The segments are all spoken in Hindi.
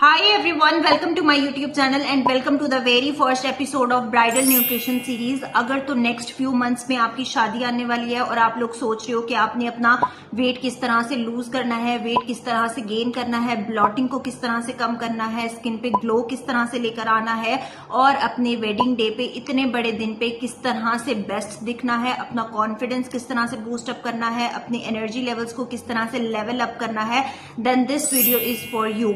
Hi everyone, welcome to my YouTube channel and welcome to the very first episode of Bridal Nutrition Series। अगर तो नेक्स्ट फ्यू मंथ्स में आपकी शादी आने वाली है और आप लोग सोच रहे हो कि आपने अपना वेट किस तरह से लूज करना है, वेट किस तरह से गेन करना है, ब्लॉटिंग को किस तरह से कम करना है, स्किन पे ग्लो किस तरह से लेकर आना है और अपने वेडिंग डे पे इतने बड़े दिन पे किस तरह से बेस्ट दिखना है, अपना कॉन्फिडेंस किस तरह से बूस्ट अप करना है, अपनी एनर्जी लेवल्स को किस तरह से लेवल अप करना है, then this video is for you.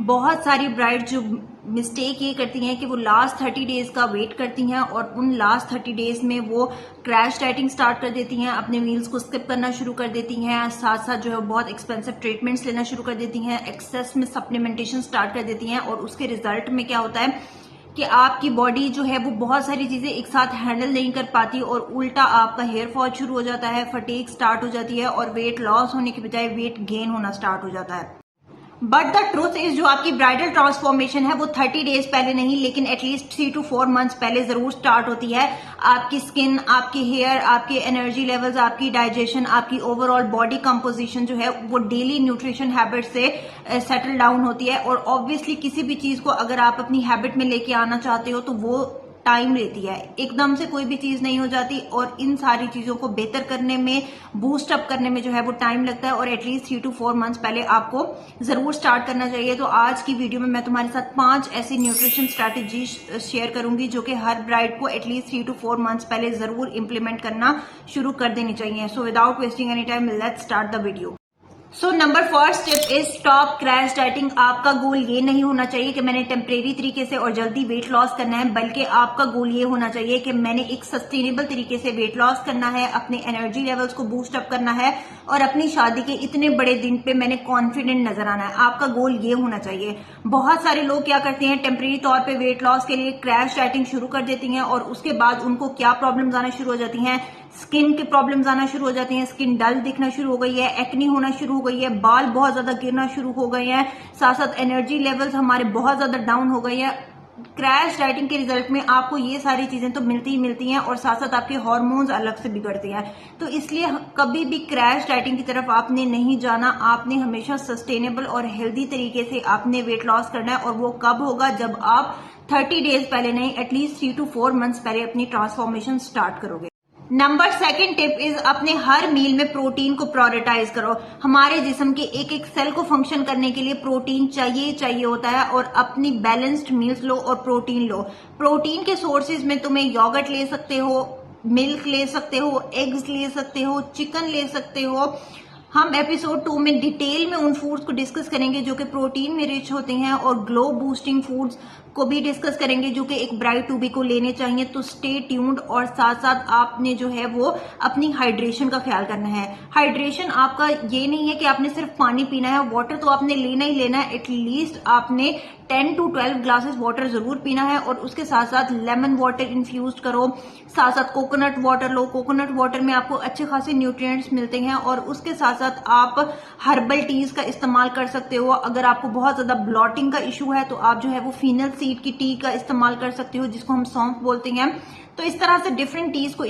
बहुत सारी ब्राइड जो मिस्टेक ये करती हैं कि वो लास्ट 30 डेज का वेट करती हैं और उन लास्ट 30 डेज में वो क्रैश डाइटिंग स्टार्ट कर देती हैं, अपने मील्स को स्किप करना शुरू कर देती हैं, साथ साथ जो है बहुत एक्सपेंसिव ट्रीटमेंट्स लेना शुरू कर देती हैं, एक्सेस में सप्लीमेंटेशन स्टार्ट कर देती हैं और उसके रिजल्ट में क्या होता है कि आपकी बॉडी जो है वो बहुत सारी चीजें एक साथ हैंडल नहीं कर पाती और उल्टा आपका हेयर फॉल शुरू हो जाता है, फटीग स्टार्ट हो जाती है और वेट लॉस होने के बजाय वेट गेन होना स्टार्ट हो जाता है। बट द ट्रूथ इज जो आपकी ब्राइडल ट्रांसफॉर्मेशन है वो 30 डेज पहले नहीं लेकिन एटलीस्ट 3 to 4 मंथ्स पहले जरूर स्टार्ट होती है। आपकी स्किन, आपकी हेयर, आपकी एनर्जी लेवल्स, आपकी डाइजेशन, आपकी ओवरऑल बॉडी कंपोजिशन जो है वो डेली न्यूट्रिशन हैबिट से सेटल डाउन होती है और ऑब्वियसली किसी भी चीज को अगर आप अपनी हैबिट में लेके आना चाहते हो तो वो टाइम लेती है, एकदम से कोई भी चीज नहीं हो जाती और इन सारी चीजों को बेहतर करने में, बूस्ट अप करने में जो है वो टाइम लगता है और एटलीस्ट 3 to 4 मंथ्स पहले आपको जरूर स्टार्ट करना चाहिए। तो आज की वीडियो में मैं तुम्हारे साथ 5 ऐसी न्यूट्रिशन स्ट्रैटेजी शेयर करूंगी जो कि हर ब्राइड को एटलीस्ट 3 to 4 मंथ्स पहले जरूर इंप्लीमेंट करना शुरू कर देनी चाहिए। So without wasting any time let's start the video. So number first tip is stop crash dieting. आपका गोल ये नहीं होना चाहिए कि मैंने टेम्परेरी तरीके से और जल्दी वेट लॉस करना है, बल्कि आपका गोल ये होना चाहिए कि मैंने एक सस्टेनेबल तरीके से वेट लॉस करना है, अपने एनर्जी लेवल्स को बूस्ट अप करना है और अपनी शादी के इतने बड़े दिन पे मैंने कॉन्फिडेंट नजर आना है। आपका गोल ये होना चाहिए। बहुत सारे लोग क्या करते हैं, टेम्परेरी तौर पे वेट लॉस के लिए क्रैश डाइटिंग शुरू कर देती हैं और उसके बाद उनको क्या प्रॉब्लम्स आना शुरू हो जाती हैं, स्किन के प्रॉब्लम्स आना शुरू हो जाती हैं, स्किन डल दिखना शुरू हो गई है, एक्नी होना शुरू हो गई है, बाल बहुत ज्यादा गिरना शुरू हो गए हैं, साथ साथ एनर्जी लेवल्स हमारे बहुत ज्यादा डाउन हो गई है। क्रैश डाइटिंग के रिजल्ट में आपको ये सारी चीजें तो मिलती ही मिलती हैं और साथ साथ आपके हार्मोन्स अलग से बिगड़ते हैं। तो इसलिए कभी भी क्रैश डाइटिंग की तरफ आपने नहीं जाना, आपने हमेशा सस्टेनेबल और हेल्दी तरीके से आपने वेट लॉस करना है और वो कब होगा, जब आप 30 डेज पहले नहीं एटलीस्ट 3 to 4 मंथ्स पहले अपनी ट्रांसफॉर्मेशन स्टार्ट करोगे। नंबर सेकंड टिप इज अपने हर मील में प्रोटीन को प्रायोरिटाइज करो। हमारे जिस्म के एक एक सेल को फंक्शन करने के लिए प्रोटीन चाहिए होता है और अपनी बैलेंस्ड मील्स लो और प्रोटीन लो। प्रोटीन के सोर्सेज में तुम्हें योगर्ट ले सकते हो, मिल्क ले सकते हो, एग्स ले सकते हो, चिकन ले सकते हो। हम एपिसोड 2 में डिटेल में उन फूड्स को डिस्कस करेंगे जो कि प्रोटीन में रिच होते हैं और ग्लो बूस्टिंग फूड्स को भी डिस्कस करेंगे जो कि एक ब्राइड टू बी को लेने चाहिए। तो स्टे ट्यून्ड और साथ साथ आपने जो है वो अपनी हाइड्रेशन का ख्याल करना है। हाइड्रेशन आपका ये नहीं है कि आपने सिर्फ पानी पीना है, वाटर तो आपने लेना ही लेना है। एटलीस्ट आपने 10 to 12 ग्लासेस वाटर जरूर पीना है और उसके साथ साथ लेमन वाटर इन्फ्यूज करो, साथ साथ कोकोनट वाटर लो। कोकोनट वाटर में आपको अच्छे खासे न्यूट्रिएंट्स मिलते हैं और उसके साथ साथ आप हर्बल टीज का इस्तेमाल कर सकते हो। अगर आपको बहुत ज्यादा ब्लॉटिंग का इशू है तो आप जो है वो फीनल सीड की टी का इस्तेमाल कर सकते हो जिसको हम सौंफ बोलते हैं। तो इस तरह से डिफरेंट टीज को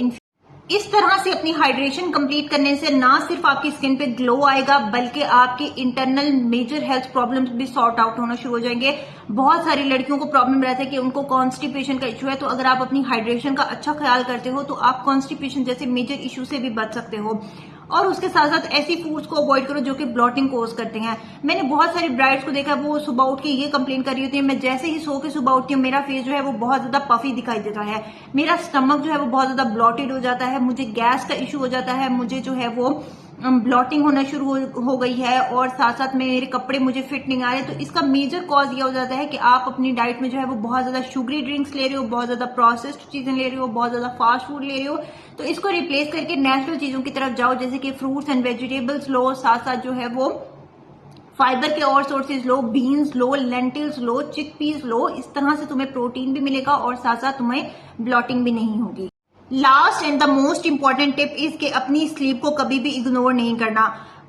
इस तरह से अपनी हाइड्रेशन कंप्लीट करने से ना सिर्फ आपकी स्किन पे ग्लो आएगा बल्कि आपके इंटरनल मेजर हेल्थ प्रॉब्लम्स भी सॉर्ट आउट होना शुरू हो जाएंगे। बहुत सारी लड़कियों को प्रॉब्लम रहता है कि उनको कॉन्स्टिपेशन का इशू है, तो अगर आप अपनी हाइड्रेशन का अच्छा ख्याल करते हो तो आप कॉन्स्टिपेशन जैसे मेजर इशू से भी बच सकते हो। और उसके साथ साथ ऐसी फूड्स को अवॉइड करो जो कि ब्लॉटिंग कोज करते हैं। मैंने बहुत सारी ब्राइड्स को देखा, वो सुबह उठ के ये कंप्लेन कर रही होती है, मैं जैसे ही सो के सुबह उठती हूँ मेरा फेस जो है वो बहुत ज्यादा पफी दिखाई देता है, मेरा स्टमक जो है वो बहुत ज्यादा ब्लॉटेड हो जाता है, मुझे गैस का इशू हो जाता है, मुझे जो है वो ब्लॉटिंग होना शुरू हो गई है और साथ साथ में मेरे कपड़े मुझे फिट नहीं आ रहे। तो इसका मेजर कॉज ये हो जाता है कि आप अपनी डाइट में जो है वो बहुत ज्यादा शुगरी ड्रिंक्स ले रहे हो, बहुत ज्यादा प्रोसेस्ड चीजें ले रहे हो, बहुत ज्यादा फास्ट फूड ले रहे हो। तो इसको रिप्लेस करके नेचुरल चीजों की तरफ जाओ, जैसे कि फ्रूट्स एंड वेजिटेबल्स लो, साथ साथ जो है वो फाइबर के और सोर्सेज लो, बीन्स लो, लेंटिल्स लो, चिकपीस लो। इस तरह से तुम्हें प्रोटीन भी मिलेगा और साथ साथ तुम्हें ब्लॉटिंग भी नहीं होगी। Last and the most important tip is कि अपनी स्लीप को कभी भी इग्नोर नहीं करना।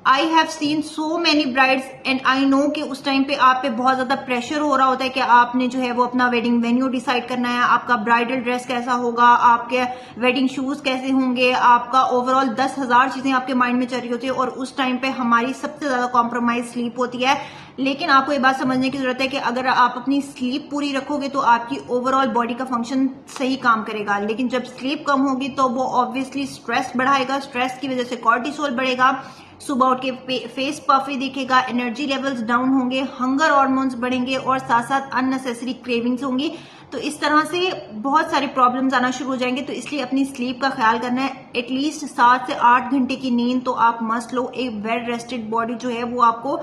I have seen so many brides and I know कि उस टाइम पे आप पे बहुत ज्यादा प्रेशर हो रहा होता है कि आपने जो है वो अपना वेडिंग वेन्यू डिसाइड करना है, आपका ब्राइडल ड्रेस कैसा होगा, आपके वेडिंग शूज कैसे होंगे, आपका ओवरऑल 10,000 चीजें आपके माइंड में चल रही होती है और उस टाइम पे हमारी सबसे ज्यादा कॉम्प्रोमाइज स्लीप होती है। लेकिन आपको ये बात समझने की जरूरत है कि अगर आप अपनी स्लीप पूरी रखोगे तो आपकी ओवरऑल बॉडी का फंक्शन सही काम करेगा, लेकिन जब स्लीप कम होगी तो वो ऑब्वियसली स्ट्रेस बढ़ाएगा, स्ट्रेस की वजह से कॉर्टिसोल बढ़ेगा, सुबह उठ के फेस पफी दिखेगा, एनर्जी लेवल्स डाउन होंगे, हंगर हार्मोन्स बढ़ेंगे और साथ साथ अननेसेसरी क्रेविंग्स होंगी। तो इस तरह से बहुत सारे प्रॉब्लम्स आना शुरू हो जाएंगे। तो इसलिए अपनी स्लीप का ख्याल करना है। एटलीस्ट 7 से 8 घंटे की नींद तो आप मस्ट लो। एक वेल रेस्टेड बॉडी जो है वो आपको,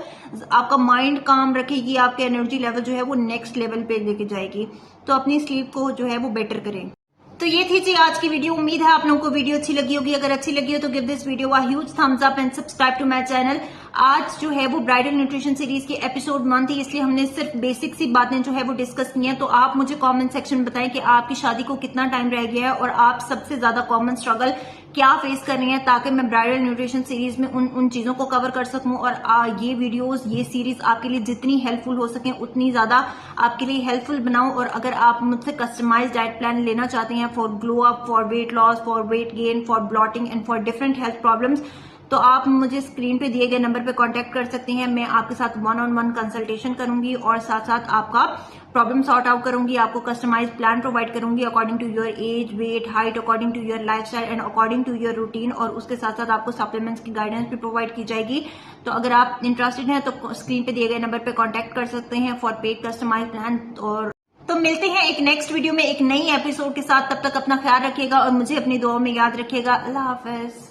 आपका माइंड काम रखेगी, आपके एनर्जी लेवल जो है वो नेक्स्ट लेवल पे लेके जाएगी। तो अपनी स्लीप को जो है वो बेटर करें। तो ये थी जी आज की वीडियो। उम्मीद है आप लोगों को वीडियो अच्छी लगी होगी। अगर अच्छी लगी हो तो give this video a huge thumbs up and subscribe to my channel. आज जो है वो ब्राइडल न्यूट्रिशन सीरीज की एपिसोड 1 थी, इसलिए हमने सिर्फ बेसिक सी बातें जो है वो डिस्कस की हैं। तो आप मुझे कमेंट सेक्शन में बताएं कि आपकी शादी को कितना टाइम रह गया है और आप सबसे ज्यादा कॉमन स्ट्रगल क्या फेस कर रही हैं, ताकि मैं ब्राइडल न्यूट्रिशन सीरीज में उन चीजों को कवर कर सकूं और ये वीडियोस, ये सीरीज आपके लिए जितनी हेल्पफुल हो सके उतनी ज्यादा आपके लिए हेल्पफुल बनाऊं। और अगर आप मुझसे कस्टमाइज्ड डाइट प्लान लेना चाहते हैं for glow up, for weight loss, for weight gain, for blotting and for different health problems, तो आप मुझे स्क्रीन पे दिए गए नंबर पे कांटेक्ट कर सकते हैं। मैं आपके साथ 1-on-1 कंसल्टेशन करूंगी और साथ साथ आपका प्रॉब्लम सॉर्ट आउट करूंगी, आपको कस्टमाइज्ड प्लान प्रोवाइड करूंगी according to your age, weight, height, according to your lifestyle and according to your routine. और उसके साथ साथ आपको सप्लीमेंट्स की गाइडेंस भी प्रोवाइड की जाएगी। तो अगर आप इंटरेस्टेड हैं तो स्क्रीन पे दिए गए नंबर पे कॉन्टेक्ट कर सकते हैं फॉर पेड कस्टमाइज्ड प्लान। और तो मिलते हैं एक नेक्स्ट वीडियो में एक नई एपिसोड के साथ। तब तक अपना ख्याल रखिएगा और मुझे अपनी दुआओं में याद रखिएगा। अल्लाह हाफिज।